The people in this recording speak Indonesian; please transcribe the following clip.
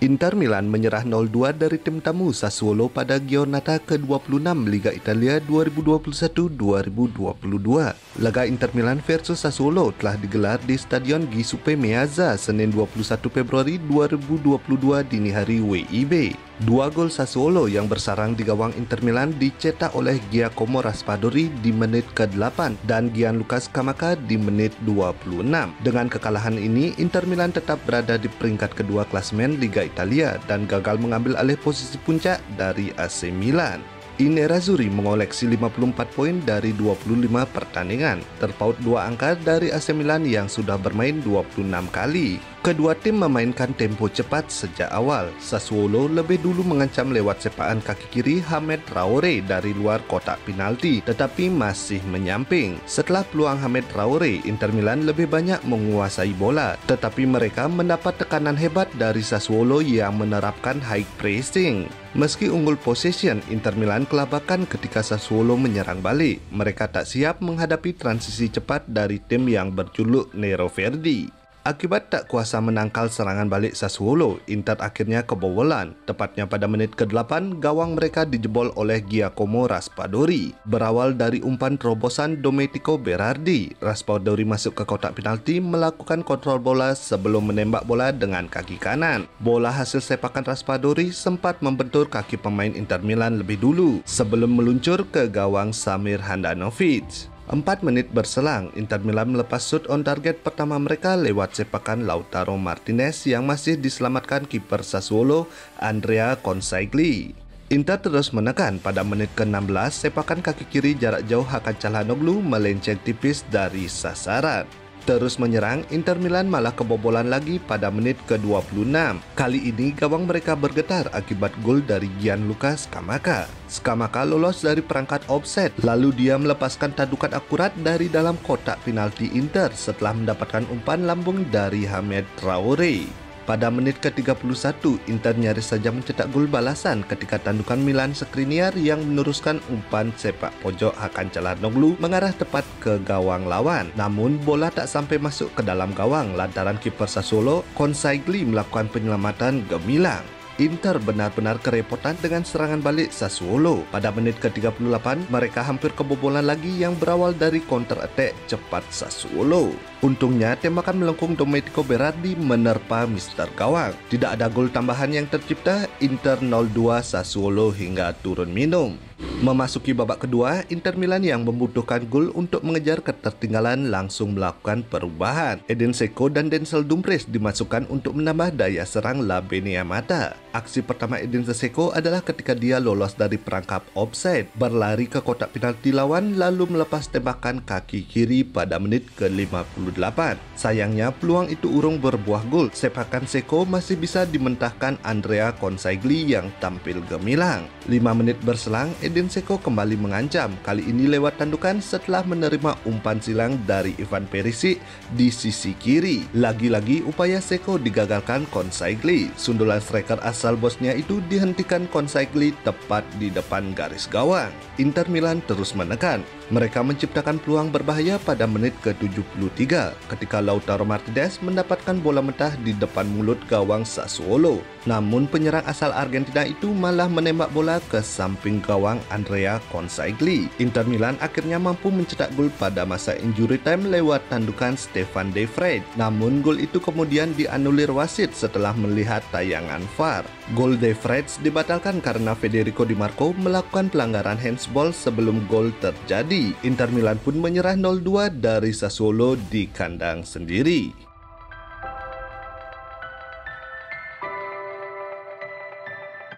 Inter Milan menyerah 0-2 dari tim tamu Sassuolo pada giornata ke-26 Liga Italia 2021-2022. Laga Inter Milan versus Sassuolo telah digelar di Stadion Giuseppe Meazza Senin 21 Februari 2022 dini hari WIB. Dua gol Sassuolo yang bersarang di gawang Inter Milan dicetak oleh Giacomo Raspadori di menit ke-8 dan Gianluca Scamacca di menit 26. Dengan kekalahan ini, Inter Milan tetap berada di peringkat kedua klasemen Liga Italia dan gagal mengambil alih posisi puncak dari AC Milan. I Nerazzurri mengoleksi 54 poin dari 25 pertandingan, terpaut 2 angka dari AC Milan yang sudah bermain 26 kali. Kedua tim memainkan tempo cepat sejak awal. Sassuolo lebih dulu mengancam lewat sepakan kaki kiri Hamed Traore dari luar kotak penalti, tetapi masih menyamping. Setelah peluang Hamed Traore, Inter Milan lebih banyak menguasai bola, tetapi mereka mendapat tekanan hebat dari Sassuolo yang menerapkan high pressing. Meski unggul possession, Inter Milan kelabakan ketika Sassuolo menyerang balik. Mereka tak siap menghadapi transisi cepat dari tim yang berjuluk Nero Verdi. Akibat tak kuasa menangkal serangan balik Sassuolo, Inter akhirnya kebobolan. Tepatnya pada menit ke-8, gawang mereka dijebol oleh Giacomo Raspadori. Berawal dari umpan terobosan Domenico Berardi, Raspadori masuk ke kotak penalti melakukan kontrol bola sebelum menembak bola dengan kaki kanan. Bola hasil sepakan Raspadori sempat membentur kaki pemain Inter Milan lebih dulu sebelum meluncur ke gawang Samir Handanovic. 4 menit berselang, Inter Milan melepas shoot on target pertama mereka lewat sepakan Lautaro Martinez yang masih diselamatkan kiper Sassuolo, Andrea Consigli. Inter terus menekan. Pada menit ke-16, sepakan kaki kiri jarak jauh Hakan Çalhanoğlu melenceng tipis dari sasaran. Terus menyerang, Inter Milan malah kebobolan lagi pada menit ke-26. Kali ini gawang mereka bergetar akibat gol dari Gianluca Scamacca. Scamacca lolos dari perangkat offside, lalu dia melepaskan tadukan akurat dari dalam kotak penalti Inter setelah mendapatkan umpan lambung dari Hamed Traore. Pada menit ke-31, Inter nyaris saja mencetak gol balasan ketika tandukan Milan Skriniar yang meneruskan umpan sepak pojok Hakan Çalhanoğlu mengarah tepat ke gawang lawan. Namun bola tak sampai masuk ke dalam gawang lantaran kiper Sassuolo, Consigli, melakukan penyelamatan gemilang. Inter benar-benar kerepotan dengan serangan balik Sassuolo. Pada menit ke-38, mereka hampir kebobolan lagi yang berawal dari counter attack cepat Sassuolo. Untungnya, tembakan melengkung Domenico Berardi menerpa mister gawang. Tidak ada gol tambahan yang tercipta, Inter 0-2 Sassuolo hingga turun minum. Memasuki babak kedua, Inter Milan yang membutuhkan gol untuk mengejar ketertinggalan langsung melakukan perubahan. Edin Dzeko dan Denzel Dumfries dimasukkan untuk menambah daya serang La Beniamata. Aksi pertama Edin Dzeko adalah ketika dia lolos dari perangkap offside, berlari ke kotak penalti lawan lalu melepas tembakan kaki kiri pada menit ke-58. Sayangnya peluang itu urung berbuah gol. Sepakan Dzeko masih bisa dimentahkan Andrea Consigli yang tampil gemilang. 5 menit berselang, Edin Dzeko kembali mengancam, kali ini lewat tandukan setelah menerima umpan silang dari Ivan Perisic di sisi kiri. Lagi-lagi upaya Dzeko digagalkan Consigli. Sundulan striker asal Bosnia itu dihentikan Consigli tepat di depan garis gawang. Inter Milan terus menekan. Mereka menciptakan peluang berbahaya pada menit ke-73 ketika Lautaro Martinez mendapatkan bola mentah di depan mulut gawang Sassuolo. Namun penyerang asal Argentina itu malah menembak bola ke samping gawang Andrea Consigli. Inter Milan akhirnya mampu mencetak gol pada masa injury time lewat tandukan Stefan De Vrij. Namun gol itu kemudian dianulir wasit setelah melihat tayangan VAR. Gol De Vrij dibatalkan karena Federico Di Marco melakukan pelanggaran handsball sebelum gol terjadi. Inter Milan pun menyerah 0-2 dari Sassuolo di kandang sendiri.